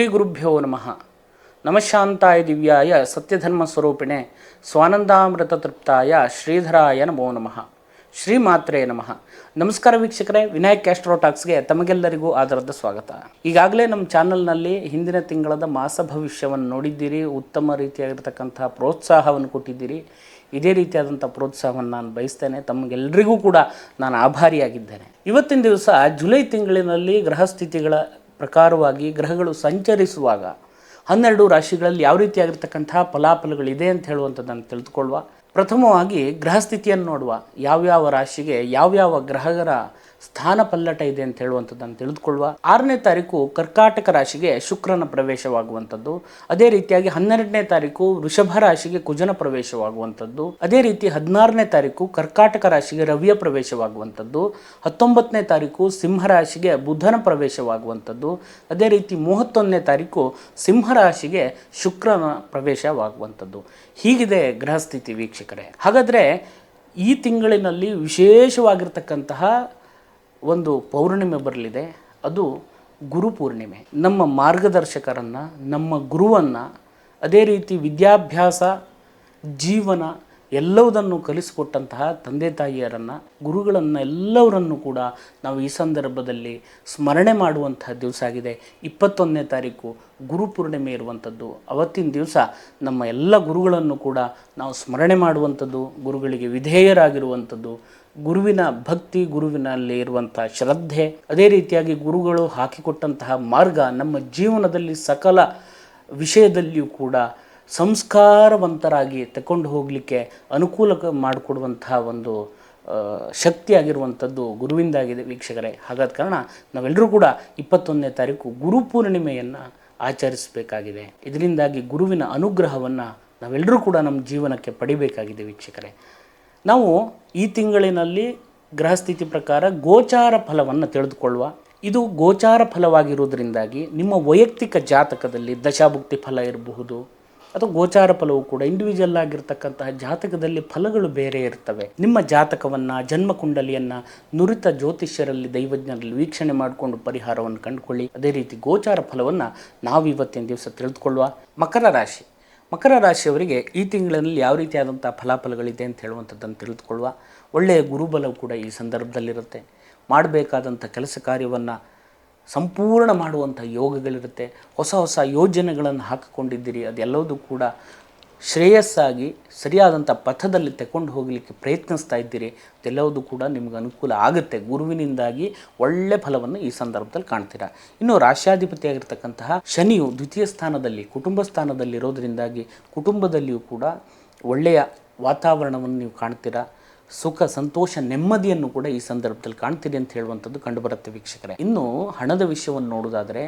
ಶ್ರೀ ಗುರುಭ್ಯೋ ನಮಃ. ನಮಃಶಾಂತಾಯ ದಿವ್ಯಾಯ ಸತ್ಯಧರ್ಮ ಸ್ವರೂಪಿಣೆ ಸ್ವಾನಂದಾಮೃತ ತೃಪ್ತಾಯ ಶ್ರೀಧರಾಯ ನಮೋ ನಮಃ. ಶ್ರೀಮಾತ್ರೇ ನಮಃ. ನಮಸ್ಕಾರ ವೀಕ್ಷಕರೇ, ವಿನಾಯಕ್ ಆಸ್ಟ್ರೋ ಟಾಕ್ಸ್ಗೆ ತಮಗೆಲ್ಲರಿಗೂ ಆದರದ ಸ್ವಾಗತ. ಈಗಾಗಲೇ ನಮ್ಮ ಚಾನಲ್ನಲ್ಲಿ ಹಿಂದಿನ ತಿಂಗಳದ ಮಾಸ ಭವಿಷ್ಯವನ್ನು ನೋಡಿದ್ದೀರಿ, ಉತ್ತಮ ರೀತಿಯಾಗಿರ್ತಕ್ಕಂಥ ಪ್ರೋತ್ಸಾಹವನ್ನು ಕೊಟ್ಟಿದ್ದೀರಿ. ಇದೇ ರೀತಿಯಾದಂಥ ಪ್ರೋತ್ಸಾಹವನ್ನು ನಾನು ಬಯಸ್ತೇನೆ. ತಮಗೆಲ್ಲರಿಗೂ ಕೂಡ ನಾನು ಆಭಾರಿಯಾಗಿದ್ದೇನೆ. ಇವತ್ತಿನ ದಿವಸ ಜುಲೈ ತಿಂಗಳಿನಲ್ಲಿ ಗ್ರಹಸ್ಥಿತಿಗಳ ಪ್ರಕಾರವಾಗಿ ಗ್ರಹಗಳು ಸಂಚರಿಸುವಾಗ 12 ರಾಶಿಗಳಲ್ಲಿ ಯಾವ ರೀತಿಯಾಗಿರ್ತಕ್ಕಂಥ ಫಲಾಫಲಗಳಿದೆ ಅಂತ ಹೇಳುವಂಥದ್ದನ್ನು ತಿಳಿದುಕೊಳ್ಳುವ. ಪ್ರಥಮವಾಗಿ ಗ್ರಹಸ್ಥಿತಿಯನ್ನು ನೋಡುವ. ಯಾವ್ಯಾವ ರಾಶಿಗೆ ಯಾವ್ಯಾವ ಗ್ರಹಗಳ ಸ್ಥಾನ ಪಲ್ಲಟ ಇದೆ ಅಂತ ಹೇಳುವಂಥದ್ದನ್ನು ತಿಳಿದುಕೊಳ್ಳುವ. 6ನೇ ತಾರೀಕು ಕರ್ಕಾಟಕ ರಾಶಿಗೆ ಶುಕ್ರನ ಪ್ರವೇಶವಾಗುವಂಥದ್ದು. ಅದೇ ರೀತಿಯಾಗಿ 12ನೇ ತಾರೀಕು ವೃಷಭ ರಾಶಿಗೆ ಕುಜನ ಪ್ರವೇಶವಾಗುವಂಥದ್ದು. ಅದೇ ರೀತಿ 16ನೇ ತಾರೀಕು ಕರ್ಕಾಟಕ ರಾಶಿಗೆ ರವಿಯ ಪ್ರವೇಶವಾಗುವಂಥದ್ದು. 19ನೇ ತಾರೀಕು ಸಿಂಹ ರಾಶಿಗೆ ಬುಧನ ಪ್ರವೇಶವಾಗುವಂಥದ್ದು. ಅದೇ ರೀತಿ 31ನೇ ತಾರೀಕು ಸಿಂಹ ರಾಶಿಗೆ ಶುಕ್ರನ ಪ್ರವೇಶವಾಗುವಂಥದ್ದು. ಹೀಗಿದೆ ಗ್ರಹಸ್ಥಿತಿ ವೀಕ್ಷಕರೇ. ಹಾಗಾದರೆ ಈ ತಿಂಗಳಿನಲ್ಲಿ ವಿಶೇಷವಾಗಿರ್ತಕ್ಕಂತಹ ಒಂದು ಪೌರ್ಣಿಮೆ ಬರಲಿದೆ. ಅದು ಗುರುಪೂರ್ಣಿಮೆ. ನಮ್ಮ ಮಾರ್ಗದರ್ಶಕರನ್ನು, ನಮ್ಮ ಗುರುವನ್ನು, ಅದೇ ರೀತಿ ವಿದ್ಯಾಭ್ಯಾಸ, ಜೀವನ ಎಲ್ಲವುದನ್ನು ಕಲಿಸಿಕೊಟ್ಟಂತಹ ತಂದೆ ತಾಯಿಯರನ್ನು, ಗುರುಗಳನ್ನು ಎಲ್ಲವರನ್ನು ಕೂಡ ನಾವು ಈ ಸಂದರ್ಭದಲ್ಲಿ ಸ್ಮರಣೆ ಮಾಡುವಂತಹ ದಿವಸ ಆಗಿದೆ. 21ನೇ ತಾರೀಕು ಗುರುಪೂರ್ಣಿಮೆ ಇರುವಂಥದ್ದು. ಅವತ್ತಿನ ದಿವಸ ನಮ್ಮ ಎಲ್ಲ ಗುರುಗಳನ್ನು ಕೂಡ ನಾವು ಸ್ಮರಣೆ ಮಾಡುವಂಥದ್ದು, ಗುರುಗಳಿಗೆ ವಿಧೇಯರಾಗಿರುವಂಥದ್ದು, ಗುರುವಿನ ಭಕ್ತಿ, ಗುರುವಿನಲ್ಲಿ ಇರುವಂಥ ಶ್ರದ್ಧೆ, ಅದೇ ರೀತಿಯಾಗಿ ಗುರುಗಳು ಹಾಕಿಕೊಟ್ಟಂತಹ ಮಾರ್ಗ ನಮ್ಮ ಜೀವನದಲ್ಲಿ ಸಕಲ ವಿಷಯದಲ್ಲಿಯೂ ಕೂಡ ಸಂಸ್ಕಾರವಂತರಾಗಿ ತಗೊಂಡು ಹೋಗಲಿಕ್ಕೆ ಅನುಕೂಲ ಮಾಡಿಕೊಡುವಂತಹ ಒಂದು ಶಕ್ತಿಯಾಗಿರುವಂಥದ್ದು ಗುರುವಿಂದಾಗಿದೆ ವೀಕ್ಷಕರೇ. ಹಾಗಾದ ಕಾರಣ ನಾವೆಲ್ಲರೂ ಕೂಡ 21ನೇ ತಾರೀಕು ಗುರುಪೂರ್ಣಿಮೆಯನ್ನು ಆಚರಿಸಬೇಕಾಗಿದೆ. ಇದರಿಂದಾಗಿ ಗುರುವಿನ ಅನುಗ್ರಹವನ್ನು ನಾವೆಲ್ಲರೂ ಕೂಡ ನಮ್ಮ ಜೀವನಕ್ಕೆ ಪಡಿಬೇಕಾಗಿದೆ ವೀಕ್ಷಕರೇ. ನಾವು ಈ ತಿಂಗಳಿನಲ್ಲಿ ಗ್ರಹಸ್ಥಿತಿ ಪ್ರಕಾರ ಗೋಚಾರ ಫಲವನ್ನು ತಿಳಿದುಕೊಳ್ಳುವ. ಇದು ಗೋಚಾರ ಫಲವಾಗಿರುವುದರಿಂದಾಗಿ ನಿಮ್ಮ ವೈಯಕ್ತಿಕ ಜಾತಕದಲ್ಲಿ ದಶಾಭುಕ್ತಿ ಫಲ ಇರಬಹುದು, ಅಥವಾ ಗೋಚಾರ ಫಲವು ಕೂಡ ಇಂಡಿವಿಜುವಲ್ ಆಗಿರ್ತಕ್ಕಂತಹ ಜಾತಕದಲ್ಲಿ ಫಲಗಳು ಬೇರೆ ಇರ್ತವೆ. ನಿಮ್ಮ ಜಾತಕವನ್ನು, ಜನ್ಮಕುಂಡಲಿಯನ್ನು ನುರಿತ ಜ್ಯೋತಿಷ್ಯರಲ್ಲಿ, ದೈವಜ್ಞರಲ್ಲಿ ವೀಕ್ಷಣೆ ಮಾಡಿಕೊಂಡು ಪರಿಹಾರವನ್ನು ಕಂಡುಕೊಳ್ಳಿ. ಅದೇ ರೀತಿ ಗೋಚಾರ ಫಲವನ್ನು ನಾವು ಇವತ್ತಿನ ದಿವಸ ತಿಳಿದುಕೊಳ್ಳುವ. ಮಕರ ರಾಶಿಯವರಿಗೆ ಈ ತಿಂಗಳಿನಲ್ಲಿ ಯಾವ ರೀತಿಯಾದಂಥ ಫಲಾಫಲಗಳಿದೆ ಅಂತ ಹೇಳುವಂಥದ್ದನ್ನು ತಿಳಿದುಕೊಳ್ಳುವ. ಒಳ್ಳೆಯ ಗುರುಬಲವು ಕೂಡ ಈ ಸಂದರ್ಭದಲ್ಲಿರುತ್ತೆ. ಮಾಡಬೇಕಾದಂಥ ಕೆಲಸ ಕಾರ್ಯವನ್ನು ಸಂಪೂರ್ಣ ಮಾಡುವಂಥ ಯೋಗಗಳಿರುತ್ತೆ. ಹೊಸ ಯೋಜನೆಗಳನ್ನು ಹಾಕಿಕೊಂಡಿದ್ದೀರಿ, ಅದೆಲ್ಲವೂ ಕೂಡ ಶ್ರೇಯಸ್ಸಾಗಿ ಸರಿಯಾದಂಥ ಪಥದಲ್ಲಿ ತಗೊಂಡು ಹೋಗಲಿಕ್ಕೆ ಪ್ರಯತ್ನಿಸ್ತಾ ಇದ್ದೀರಿ. ಅದೆಲ್ಲವೂ ಕೂಡ ನಿಮಗೆ ಅನುಕೂಲ ಆಗುತ್ತೆ. ಗುರುವಿನಿಂದಾಗಿ ಒಳ್ಳೆ ಫಲವನ್ನು ಈ ಸಂದರ್ಭದಲ್ಲಿ ಕಾಣ್ತೀರಾ. ಇನ್ನು ರಾಶ್ಯಾಧಿಪತಿಯಾಗಿರ್ತಕ್ಕಂತಹ ಶನಿಯು ದ್ವಿತೀಯ ಸ್ಥಾನದಲ್ಲಿ, ಕುಟುಂಬ ಸ್ಥಾನದಲ್ಲಿರೋದರಿಂದಾಗಿ ಕುಟುಂಬದಲ್ಲಿಯೂ ಕೂಡ ಒಳ್ಳೆಯ ವಾತಾವರಣವನ್ನು ನೀವು ಕಾಣ್ತೀರಾ. ಸುಖ, ಸಂತೋಷ, ನೆಮ್ಮದಿಯನ್ನು ಕೂಡ ಈ ಸಂದರ್ಭದಲ್ಲಿ ಕಾಣ್ತೀರಿ ಅಂತ ಹೇಳುವಂಥದ್ದು ಕಂಡುಬರುತ್ತೆ ವೀಕ್ಷಕರೇ. ಇನ್ನು ಹಣದ ವಿಷಯವನ್ನು ನೋಡೋದಾದರೆ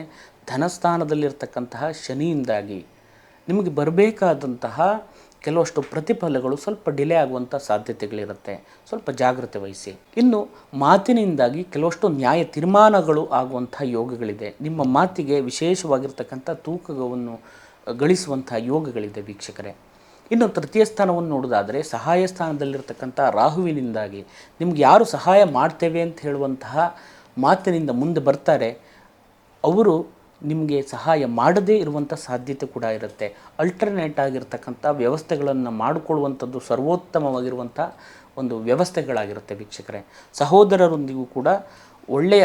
ಧನಸ್ಥಾನದಲ್ಲಿರ್ತಕ್ಕಂತಹ ಶನಿಯಿಂದಾಗಿ ನಿಮಗೆ ಬರಬೇಕಾದಂತಹ ಕೆಲವಷ್ಟು ಪ್ರತಿಫಲಗಳು ಸ್ವಲ್ಪ ಡಿಲೇ ಆಗುವಂಥ ಸಾಧ್ಯತೆಗಳಿರುತ್ತೆ. ಸ್ವಲ್ಪ ಜಾಗ್ರತೆ ವಹಿಸಿ. ಇನ್ನು ಮಾತಿನಿಂದಾಗಿ ಕೆಲವಷ್ಟು ನ್ಯಾಯ ತೀರ್ಮಾನಗಳು ಆಗುವಂಥ ಯೋಗಗಳಿದೆ. ನಿಮ್ಮ ಮಾತಿಗೆ ವಿಶೇಷವಾಗಿರ್ತಕ್ಕಂಥ ತೂಕವನ್ನು ಗಳಿಸುವಂಥ ಯೋಗಗಳಿದೆ ವೀಕ್ಷಕರೇ. ಇನ್ನು ತೃತೀಯ ಸ್ಥಾನವನ್ನು ನೋಡೋದಾದರೆ ಸಹಾಯ ಸ್ಥಾನದಲ್ಲಿರ್ತಕ್ಕಂಥ ರಾಹುವಿನಿಂದಾಗಿ ನಿಮ್ಗೆ ಯಾರು ಸಹಾಯ ಮಾಡ್ತೇವೆ ಅಂತ ಹೇಳುವಂತಹ ಮಾತಿನಿಂದ ಮುಂದೆ ಬರ್ತಾರೆ, ಅವರು ನಿಮಗೆ ಸಹಾಯ ಮಾಡದೇ ಇರುವಂಥ ಸಾಧ್ಯತೆ ಕೂಡ ಇರುತ್ತೆ. ಅಲ್ಟರ್ನೇಟ್ ಆಗಿರ್ತಕ್ಕಂಥ ವ್ಯವಸ್ಥೆಗಳನ್ನು ಮಾಡಿಕೊಳ್ಳುವಂಥದ್ದು ಸರ್ವೋತ್ತಮವಾಗಿರುವಂಥ ಒಂದು ವ್ಯವಸ್ಥೆಗಳಾಗಿರುತ್ತೆ ವೀಕ್ಷಕರೇ. ಸಹೋದರರೊಂದಿಗೂ ಕೂಡ ಒಳ್ಳೆಯ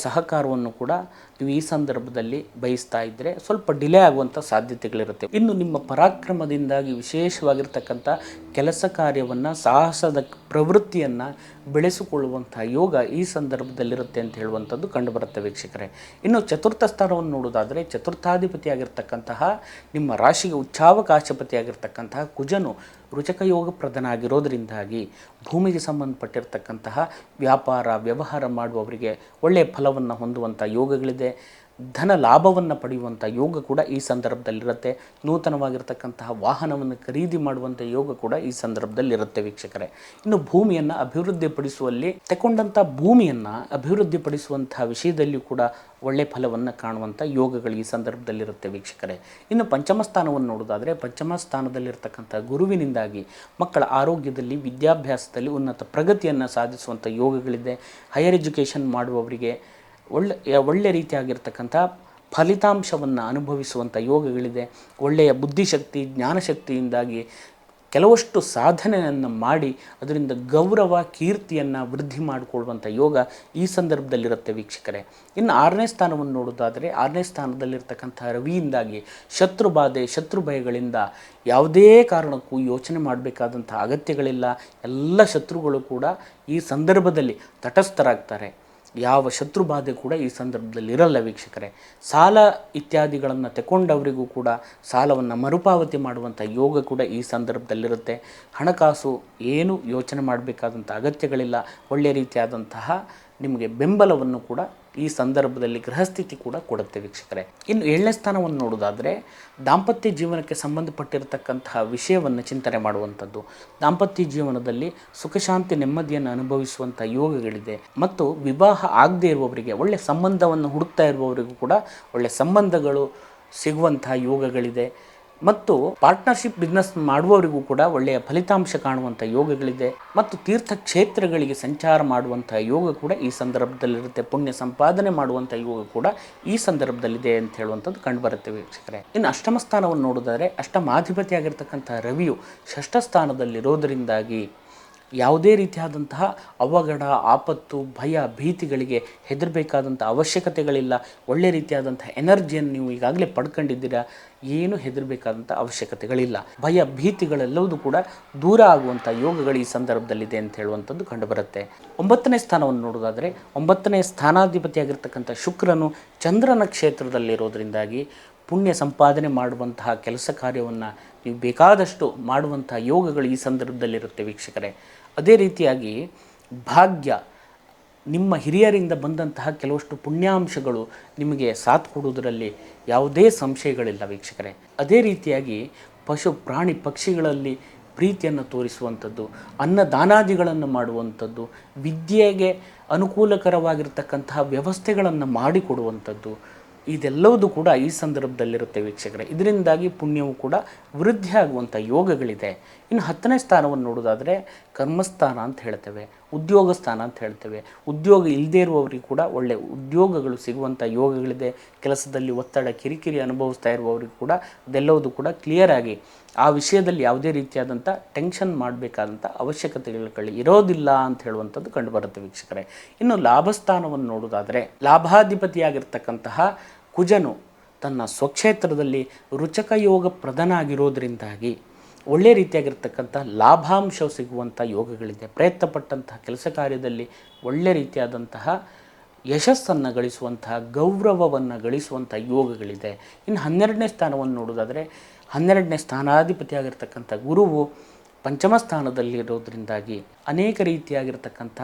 ಸಹಕಾರವನ್ನು ಕೂಡ ನೀವು ಈ ಸಂದರ್ಭದಲ್ಲಿ ಬಯಸ್ತಾ ಇದ್ದರೆ ಸ್ವಲ್ಪ ಡಿಲೇ ಆಗುವಂಥ ಸಾಧ್ಯತೆಗಳಿರುತ್ತೆ. ಇನ್ನು ನಿಮ್ಮ ಪರಾಕ್ರಮದಿಂದಾಗಿ ವಿಶೇಷವಾಗಿರ್ತಕ್ಕಂಥ ಕೆಲಸ ಕಾರ್ಯವನ್ನು, ಸಾಹಸದ ಪ್ರವೃತ್ತಿಯನ್ನು ಬೆಳೆಸಿಕೊಳ್ಳುವಂಥ ಯೋಗ ಈ ಸಂದರ್ಭದಲ್ಲಿರುತ್ತೆ ಅಂತ ಹೇಳುವಂಥದ್ದು ಕಂಡುಬರುತ್ತೆ ವೀಕ್ಷಕರೇ. ಇನ್ನು ಚತುರ್ಥ ಸ್ಥಾನವನ್ನು ನೋಡೋದಾದರೆ ಚತುರ್ಥಾಧಿಪತಿಯಾಗಿರ್ತಕ್ಕಂತಹ ನಿಮ್ಮ ರಾಶಿಗೆ ಉಚ್ಚಾವಕಾಶಪತಿಯಾಗಿರ್ತಕ್ಕಂತಹ ಕುಜನು ರುಚಕ ಯೋಗ ಪ್ರಧಾನಾಗಿರೋದರಿಂದಾಗಿ ಭೂಮಿಗೆ ಸಂಬಂಧಪಟ್ಟಿರ್ತಕ್ಕಂತಹ ವ್ಯಾಪಾರ, ವ್ಯವಹಾರ ಮಾಡುವವರಿಗೆ ಒಳ್ಳೆಯ ಫಲವನ್ನು ಹೊಂದುವಂಥ ಯೋಗಗಳಿದೆ. ಧನ ಲಾಭವನ್ನು ಪಡೆಯುವಂಥ ಯೋಗ ಕೂಡ ಈ ಸಂದರ್ಭದಲ್ಲಿರುತ್ತೆ. ನೂತನವಾಗಿರ್ತಕ್ಕಂತಹ ವಾಹನವನ್ನು ಖರೀದಿ ಮಾಡುವಂಥ ಯೋಗ ಕೂಡ ಈ ಸಂದರ್ಭದಲ್ಲಿರುತ್ತೆ ವೀಕ್ಷಕರೇ. ಇನ್ನು ಭೂಮಿಯನ್ನು ಅಭಿವೃದ್ಧಿಪಡಿಸುವಲ್ಲಿ ತಗೊಂಡಂಥ ಭೂಮಿಯನ್ನು ಅಭಿವೃದ್ಧಿಪಡಿಸುವಂಥ ವಿಷಯದಲ್ಲಿಯೂ ಕೂಡ ಒಳ್ಳೆಯ ಫಲವನ್ನು ಕಾಣುವಂಥ ಯೋಗಗಳು ಈ ಸಂದರ್ಭದಲ್ಲಿರುತ್ತೆ ವೀಕ್ಷಕರೇ. ಇನ್ನು ಪಂಚಮ ಸ್ಥಾನವನ್ನು ನೋಡೋದಾದರೆ ಪಂಚಮ ಸ್ಥಾನದಲ್ಲಿರ್ತಕ್ಕಂಥ ಗುರುವಿನಿಂದಾಗಿ ಮಕ್ಕಳ ಆರೋಗ್ಯದಲ್ಲಿ, ವಿದ್ಯಾಭ್ಯಾಸದಲ್ಲಿ ಉನ್ನತ ಪ್ರಗತಿಯನ್ನು ಸಾಧಿಸುವಂಥ ಯೋಗಗಳಿದೆ. ಹೈಯರ್ ಎಜುಕೇಷನ್ ಮಾಡುವವರಿಗೆ ಒಳ್ಳೆ ರೀತಿಯಾಗಿರ್ತಕ್ಕಂಥ ಫಲಿತಾಂಶವನ್ನು ಅನುಭವಿಸುವಂಥ ಯೋಗಗಳಿದೆ. ಒಳ್ಳೆಯ ಬುದ್ಧಿಶಕ್ತಿ ಜ್ಞಾನಶಕ್ತಿಯಿಂದಾಗಿ ಕೆಲವಷ್ಟು ಸಾಧನೆಯನ್ನು ಮಾಡಿ ಅದರಿಂದ ಗೌರವ ಕೀರ್ತಿಯನ್ನು ವೃದ್ಧಿ ಮಾಡಿಕೊಳ್ಳುವಂಥ ಯೋಗ ಈ ಸಂದರ್ಭದಲ್ಲಿರುತ್ತೆ ವೀಕ್ಷಕರೇ. ಇನ್ನು 6ನೇ ಸ್ಥಾನವನ್ನು ನೋಡೋದಾದರೆ 6ನೇ ಸ್ಥಾನದಲ್ಲಿರ್ತಕ್ಕಂಥ ರವಿಯಿಂದಾಗಿ ಶತ್ರು ಬಾಧೆ ಶತ್ರು ಭಯಗಳಿಂದ ಯಾವುದೇ ಕಾರಣಕ್ಕೂ ಯೋಚನೆ ಮಾಡಬೇಕಾದಂಥ ಅಗತ್ಯಗಳಿಲ್ಲ. ಎಲ್ಲ ಶತ್ರುಗಳು ಕೂಡ ಈ ಸಂದರ್ಭದಲ್ಲಿ ತಟಸ್ಥರಾಗ್ತಾರೆ. ಯಾವ ಶತ್ರು ಬಾಧೆ ಕೂಡ ಈ ಸಂದರ್ಭದಲ್ಲಿ ಇರಲ್ಲ ವೀಕ್ಷಕರೇ. ಸಾಲ ಇತ್ಯಾದಿಗಳನ್ನು ತಗೊಂಡವರಿಗೂ ಕೂಡ ಸಾಲವನ್ನು ಮರುಪಾವತಿ ಮಾಡುವಂಥ ಯೋಗ ಕೂಡ ಈ ಸಂದರ್ಭದಲ್ಲಿರುತ್ತೆ. ಹಣಕಾಸು ಏನು ಯೋಚನೆ ಮಾಡಬೇಕಾದಂಥ ಅಗತ್ಯಗಳಿಲ್ಲ. ಒಳ್ಳೆಯ ರೀತಿಯಾದಂತಹ ನಿಮಗೆ ಬೆಂಬಲವನ್ನು ಕೂಡ ಈ ಸಂದರ್ಭದಲ್ಲಿ ಗ್ರಹಸ್ಥಿತಿ ಕೂಡ ಕೊಡುತ್ತೆ ವೀಕ್ಷಕರೇ. ಇನ್ನು 7ನೇ ಸ್ಥಾನವನ್ನು ನೋಡೋದಾದರೆ ದಾಂಪತ್ಯ ಜೀವನಕ್ಕೆ ಸಂಬಂಧಪಟ್ಟಿರತಕ್ಕಂತಹ ವಿಷಯವನ್ನು ಚಿಂತನೆ ಮಾಡುವಂಥದ್ದು. ದಾಂಪತ್ಯ ಜೀವನದಲ್ಲಿ ಸುಖಶಾಂತಿ ನೆಮ್ಮದಿಯನ್ನು ಅನುಭವಿಸುವಂಥ ಯೋಗಗಳಿದೆ. ಮತ್ತು ವಿವಾಹ ಆಗದೇ ಇರುವವರಿಗೆ ಒಳ್ಳೆಯ ಸಂಬಂಧವನ್ನು ಹುಡುಕ್ತಾ ಇರುವವರಿಗೂ ಕೂಡ ಒಳ್ಳೆಯ ಸಂಬಂಧಗಳು ಸಿಗುವಂಥ ಯೋಗಗಳಿದೆ. ಮತ್ತು ಪಾರ್ಟ್ನರ್ಶಿಪ್ ಬಿಸ್ನೆಸ್ ಮಾಡುವವರಿಗೂ ಕೂಡ ಒಳ್ಳೆಯ ಫಲಿತಾಂಶ ಕಾಣುವಂಥ ಯೋಗಗಳಿದೆ. ಮತ್ತು ತೀರ್ಥಕ್ಷೇತ್ರಗಳಿಗೆ ಸಂಚಾರ ಮಾಡುವಂಥ ಯೋಗ ಕೂಡ ಈ ಸಂದರ್ಭದಲ್ಲಿರುತ್ತೆ. ಪುಣ್ಯ ಸಂಪಾದನೆ ಮಾಡುವಂಥ ಯೋಗ ಕೂಡ ಈ ಸಂದರ್ಭದಲ್ಲಿದೆ ಅಂತ ಹೇಳುವಂಥದ್ದು ಕಂಡುಬರುತ್ತೆ ವೀಕ್ಷಕರೇ. ಇನ್ನು 8ಮ ಸ್ಥಾನವನ್ನು ನೋಡಿದರೆ ಅಷ್ಟಮಾಧಿಪತಿಯಾಗಿರ್ತಕ್ಕಂಥ ರವಿಯು 6ಠ ಸ್ಥಾನದಲ್ಲಿರೋದರಿಂದಾಗಿ ಯಾವುದೇ ರೀತಿಯಾದಂತಹ ಅವಘಡ ಆಪತ್ತು ಭಯ ಭೀತಿಗಳಿಗೆ ಹೆದರಬೇಕಾದಂಥ ಅವಶ್ಯಕತೆಗಳಿಲ್ಲ. ಒಳ್ಳೆ ರೀತಿಯಾದಂಥ ಎನರ್ಜಿಯನ್ನು ನೀವು ಈಗಾಗಲೇ ಪಡ್ಕೊಂಡಿದ್ದೀರಾ. ಏನು ಹೆದರಬೇಕಾದಂಥ ಅವಶ್ಯಕತೆಗಳಿಲ್ಲ. ಭಯ ಭೀತಿಗಳೆಲ್ಲವೂ ಕೂಡ ದೂರ ಆಗುವಂಥ ಯೋಗಗಳು ಈ ಸಂದರ್ಭದಲ್ಲಿದೆ ಅಂತ ಹೇಳುವಂಥದ್ದು ಕಂಡುಬರುತ್ತೆ. 9ನೇ ಸ್ಥಾನವನ್ನು ನೋಡೋದಾದರೆ 9ನೇ ಸ್ಥಾನಾಧಿಪತಿಯಾಗಿರ್ತಕ್ಕಂಥ ಶುಕ್ರನು ಚಂದ್ರನ ಕ್ಷೇತ್ರದಲ್ಲಿರೋದರಿಂದಾಗಿ ಪುಣ್ಯ ಸಂಪಾದನೆ ಮಾಡುವಂತಹ ಕೆಲಸ ಕಾರ್ಯವನ್ನು ನೀವು ಬೇಕಾದಷ್ಟು ಮಾಡುವಂಥ ಯೋಗಗಳು ಈ ಸಂದರ್ಭದಲ್ಲಿರುತ್ತೆ ವೀಕ್ಷಕರೇ. ಅದೇ ರೀತಿಯಾಗಿ ಭಾಗ್ಯ ನಿಮ್ಮ ಹಿರಿಯರಿಂದ ಬಂದಂತಹ ಕೆಲವಷ್ಟು ಪುಣ್ಯಾಂಶಗಳು ನಿಮಗೆ ಸಾಥ್ ಕೊಡುವುದರಲ್ಲಿ ಯಾವುದೇ ಸಂಶಯಗಳಿಲ್ಲ ವೀಕ್ಷಕರೇ. ಅದೇ ರೀತಿಯಾಗಿ ಪಶು ಪ್ರಾಣಿ ಪಕ್ಷಿಗಳಲ್ಲಿ ಪ್ರೀತಿಯನ್ನು ತೋರಿಸುವಂಥದ್ದು, ಅನ್ನದಾನಾದಿಗಳನ್ನು ಮಾಡುವಂಥದ್ದು, ವಿದ್ಯೆಗೆ ಅನುಕೂಲಕರವಾಗಿರ್ತಕ್ಕಂತಹ ವ್ಯವಸ್ಥೆಗಳನ್ನು ಮಾಡಿಕೊಡುವಂಥದ್ದು, ಇದೆಲ್ಲವೂ ಕೂಡ ಈ ಸಂದರ್ಭದಲ್ಲಿರುತ್ತೆ ವೀಕ್ಷಕರೇ. ಇದರಿಂದಾಗಿ ಪುಣ್ಯವು ಕೂಡ ವೃದ್ಧಿ ಆಗುವಂಥ ಯೋಗಗಳಿದೆ. ಇನ್ನು 10ನೇ ಸ್ಥಾನವನ್ನು ನೋಡೋದಾದರೆ ಕರ್ಮಸ್ಥಾನ ಅಂತ ಹೇಳ್ತೇವೆ, ಉದ್ಯೋಗ ಸ್ಥಾನ ಅಂತ ಹೇಳ್ತೇವೆ. ಉದ್ಯೋಗ ಇಲ್ಲದೇ ಇರುವವರಿಗೆ ಕೂಡ ಒಳ್ಳೆಯ ಉದ್ಯೋಗಗಳು ಸಿಗುವಂಥ ಯೋಗಗಳಿದೆ. ಕೆಲಸದಲ್ಲಿ ಒತ್ತಡ ಕಿರಿಕಿರಿ ಅನುಭವಿಸ್ತಾ ಇರುವವರಿಗೆ ಕೂಡ ಅದೆಲ್ಲವೂ ಕೂಡ ಕ್ಲಿಯರ್ ಆಗಿ ಆ ವಿಷಯದಲ್ಲಿ ಯಾವುದೇ ರೀತಿಯಾದಂಥ ಟೆನ್ಷನ್ ಮಾಡಬೇಕಾದಂಥ ಅವಶ್ಯಕತೆಗಳು ಇರೋದಿಲ್ಲ ಅಂತ ಹೇಳುವಂಥದ್ದು ಕಂಡುಬರುತ್ತೆ ವೀಕ್ಷಕರೇ. ಇನ್ನು ಲಾಭಸ್ಥಾನವನ್ನು ನೋಡೋದಾದರೆ ಲಾಭಾಧಿಪತಿಯಾಗಿರ್ತಕ್ಕಂತಹ ಕುಜನು ತನ್ನ ಸ್ವಕ್ಷೇತ್ರದಲ್ಲಿ ರುಚಕ ಯೋಗ ಪ್ರಧಾನ ಆಗಿರೋದರಿಂದಾಗಿ ಒಳ್ಳೆಯ ರೀತಿಯಾಗಿರ್ತಕ್ಕಂಥ ಲಾಭಾಂಶ ಸಿಗುವಂಥ ಯೋಗಗಳಿದೆ. ಪ್ರಯತ್ನಪಟ್ಟಂತಹ ಕೆಲಸ ಕಾರ್ಯದಲ್ಲಿ ಒಳ್ಳೆಯ ರೀತಿಯಾದಂತಹ ಯಶಸ್ಸನ್ನು ಗಳಿಸುವಂತಹ ಗೌರವವನ್ನು ಗಳಿಸುವಂಥ ಯೋಗಗಳಿದೆ. ಇನ್ನು 12ನೇ ಸ್ಥಾನವನ್ನು ನೋಡೋದಾದರೆ 12ನೇ ಸ್ಥಾನಾಧಿಪತಿಯಾಗಿರ್ತಕ್ಕಂಥ ಗುರುವು ಪಂಚಮ ಸ್ಥಾನದಲ್ಲಿರೋದರಿಂದಾಗಿ ಅನೇಕ ರೀತಿಯಾಗಿರ್ತಕ್ಕಂಥ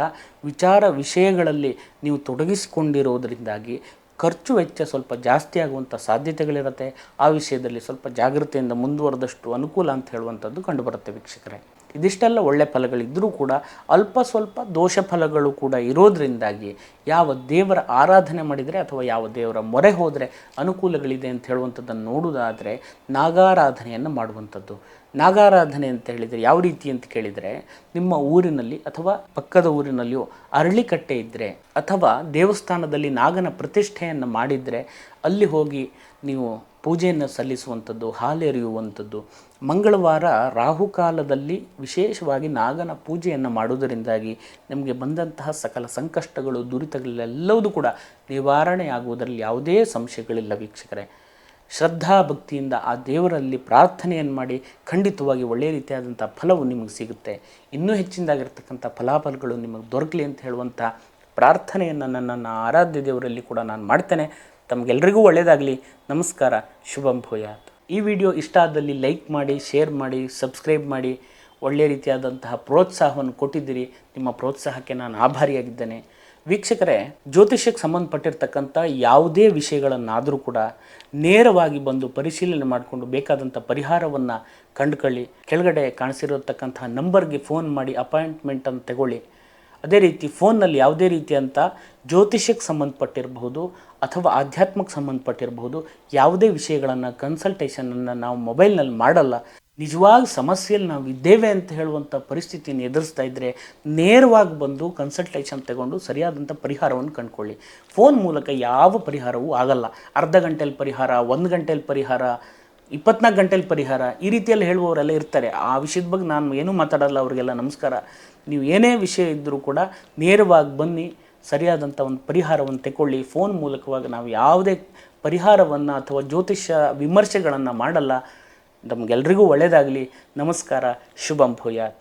ವಿಷಯಗಳಲ್ಲಿ ನೀವು ತೊಡಗಿಸಿಕೊಂಡಿರೋದರಿಂದಾಗಿ ಖರ್ಚು ವೆಚ್ಚ ಸ್ವಲ್ಪ ಜಾಸ್ತಿ ಆಗುವಂಥ ಸಾಧ್ಯತೆಗಳಿರುತ್ತೆ. ಆ ವಿಷಯದಲ್ಲಿ ಸ್ವಲ್ಪ ಜಾಗೃತಿಯಿಂದ ಮುಂದುವರೆದಷ್ಟು ಅನುಕೂಲ ಅಂತ ಹೇಳುವಂಥದ್ದು ಕಂಡುಬರುತ್ತೆ ವೀಕ್ಷಕರೇ. ಇದಿಷ್ಟೆಲ್ಲ ಒಳ್ಳೆ ಫಲಗಳಿದ್ದರೂ ಕೂಡ ಅಲ್ಪ ಸ್ವಲ್ಪ ದೋಷ ಫಲಗಳು ಕೂಡ ಇರೋದರಿಂದಾಗಿ ಯಾವ ದೇವರ ಆರಾಧನೆ ಮಾಡಿದರೆ ಅಥವಾ ಯಾವ ದೇವರ ಮೊರೆ ಹೋದರೆ ಅನುಕೂಲಗಳಿದೆ ಅಂತ ಹೇಳುವಂಥದ್ದನ್ನು ನೋಡುವುದಾದರೆ ನಾಗಾರಾಧನೆಯನ್ನು ಮಾಡುವಂಥದ್ದು. ನಾಗಾರಾಧನೆ ಅಂತ ಹೇಳಿದರೆ ಯಾವ ರೀತಿ ಅಂತ ಕೇಳಿದರೆ, ನಿಮ್ಮ ಊರಿನಲ್ಲಿ ಅಥವಾ ಪಕ್ಕದ ಊರಿನಲ್ಲಿಯೋ ಅರಳಿಕಟ್ಟೆ ಇದ್ದರೆ ಅಥವಾ ದೇವಸ್ಥಾನದಲ್ಲಿ ನಾಗನ ಪ್ರತಿಷ್ಠೆಯನ್ನು ಮಾಡಿದರೆ ಅಲ್ಲಿ ಹೋಗಿ ನೀವು ಪೂಜೆಯನ್ನು ಸಲ್ಲಿಸುವಂಥದ್ದು, ಹಾಲೆರೆಯುವಂಥದ್ದು. ಮಂಗಳವಾರ ರಾಹುಕಾಲದಲ್ಲಿ ವಿಶೇಷವಾಗಿ ನಾಗನ ಪೂಜೆಯನ್ನು ಮಾಡುವುದರಿಂದಾಗಿ ನಿಮಗೆ ಬಂದಂತಹ ಸಕಲ ಸಂಕಷ್ಟಗಳು ದುರಿತಗಳೆಲ್ಲವೂ ಕೂಡ ನಿವಾರಣೆಯಾಗುವುದರಲ್ಲಿ ಯಾವುದೇ ಸಂಶಯಗಳಿಲ್ಲ ವೀಕ್ಷಕರೇ. ಶ್ರದ್ಧಾ ಭಕ್ತಿಯಿಂದ ಆ ದೇವರಲ್ಲಿ ಪ್ರಾರ್ಥನೆಯನ್ನು ಮಾಡಿ ಖಂಡಿತವಾಗಿ ಒಳ್ಳೆಯ ರೀತಿಯಾದಂಥ ಫಲವು ನಿಮಗೆ ಸಿಗುತ್ತೆ. ಇನ್ನೂ ಹೆಚ್ಚಿನದಾಗಿರ್ತಕ್ಕಂಥ ಫಲಾಫಲಗಳು ನಿಮಗೆ ದೊರಕಲಿ ಅಂತ ಹೇಳುವಂಥ ಪ್ರಾರ್ಥನೆಯನ್ನು ನನ್ನ ಆರಾಧ್ಯ ದೇವರಲ್ಲಿ ಕೂಡ ನಾನು ಮಾಡ್ತೇನೆ. ತಮಗೆಲ್ಲರಿಗೂ ಒಳ್ಳೆಯದಾಗಲಿ. ನಮಸ್ಕಾರ. ಶುಭಂ ಭೂಯಾತ್. ಈ ವಿಡಿಯೋ ಇಷ್ಟ ಆದಲ್ಲಿ ಲೈಕ್ ಮಾಡಿ, ಶೇರ್ ಮಾಡಿ, ಸಬ್ಸ್ಕ್ರೈಬ್ ಮಾಡಿ. ಒಳ್ಳೆಯ ರೀತಿಯಾದಂತಹ ಪ್ರೋತ್ಸಾಹವನ್ನು ಕೊಟ್ಟಿದ್ದೀರಿ. ನಿಮ್ಮ ಪ್ರೋತ್ಸಾಹಕ್ಕೆ ನಾನು ಆಭಾರಿಯಾಗಿದ್ದೇನೆ. ವೀಕ್ಷಕರೇ, ಜ್ಯೋತಿಷ್ಯಕ್ಕೆ ಸಂಬಂಧಪಟ್ಟಿರ್ತಕ್ಕಂಥ ಯಾವುದೇ ವಿಷಯಗಳನ್ನಾದರೂ ಕೂಡ ನೇರವಾಗಿ ಬಂದು ಪರಿಶೀಲನೆ ಮಾಡಿಕೊಂಡು ಬೇಕಾದಂಥ ಪರಿಹಾರವನ್ನು ಕಂಡುಕೊಳ್ಳಿ. ಕೆಳಗಡೆ ಕಾಣಿಸಿರತಕ್ಕಂಥ ನಂಬರ್ಗೆ ಫೋನ್ ಮಾಡಿ ಅಪಾಯಿಂಟ್ಮೆಂಟನ್ನು ತಗೊಳ್ಳಿ. ಅದೇ ರೀತಿ ಫೋನ್ನಲ್ಲಿ ಯಾವುದೇ ರೀತಿಯಂಥ ಜ್ಯೋತಿಷ್ಯಕ್ಕೆ ಸಂಬಂಧಪಟ್ಟಿರಬಹುದು ಅಥವಾ ಆಧ್ಯಾತ್ಮಕ್ಕೆ ಸಂಬಂಧಪಟ್ಟಿರಬಹುದು ಯಾವುದೇ ವಿಷಯಗಳನ್ನು ಕನ್ಸಲ್ಟೇಷನನ್ನು ನಾವು ಮೊಬೈಲ್ನಲ್ಲಿ ಮಾಡಲ್ಲ. ನಿಜವಾಗಿ ಸಮಸ್ಯೆಯಲ್ಲಿ ನಾವು ಇದ್ದೇವೆ ಅಂತ ಹೇಳುವಂಥ ಪರಿಸ್ಥಿತಿಯನ್ನು ಎದುರಿಸ್ತಾ ಇದ್ದರೆ ನೇರವಾಗಿ ಬಂದು ಕನ್ಸಲ್ಟೇಷನ್ ತಗೊಂಡು ಸರಿಯಾದಂಥ ಪರಿಹಾರವನ್ನು ಕಂಡುಕೊಳ್ಳಿ. ಫೋನ್ ಮೂಲಕ ಯಾವ ಪರಿಹಾರವೂ ಆಗಲ್ಲ. ಅರ್ಧ ಗಂಟೆಯಲ್ಲಿ ಪರಿಹಾರ, 1 ಗಂಟೆಯಲ್ಲಿ ಪರಿಹಾರ, 24 ಗಂಟೆಯಲ್ಲಿ ಪರಿಹಾರ, ಈ ರೀತಿಯಲ್ಲಿ ಹೇಳುವವರೆಲ್ಲ ಇರ್ತಾರೆ. ಆ ವಿಷಯದ ಬಗ್ಗೆ ನಾನು ಏನೂ ಮಾತಾಡಲ್ಲ, ಅವರಿಗೆಲ್ಲ ನಮಸ್ಕಾರ. ನೀವು ಏನೇ ವಿಷಯ ಇದ್ದರೂ ಕೂಡ ನೇರವಾಗಿ ಬನ್ನಿ, ಸರಿಯಾದಂಥ ಒಂದು ಪರಿಹಾರವನ್ನು ತಗೊಳ್ಳಿ. ಫೋನ್ ಮೂಲಕವಾಗಿ ನಾವು ಯಾವುದೇ ಪರಿಹಾರವನ್ನು ಅಥವಾ ಜ್ಯೋತಿಷ್ಯ ವಿಮರ್ಶೆಗಳನ್ನು ಮಾಡಲ್ಲ. ನಮಗೆಲ್ರಿಗೂ ಒಳ್ಳೆಯದಾಗಲಿ. ನಮಸ್ಕಾರ. ಶುಭಂ ಭೂಯಾತ್.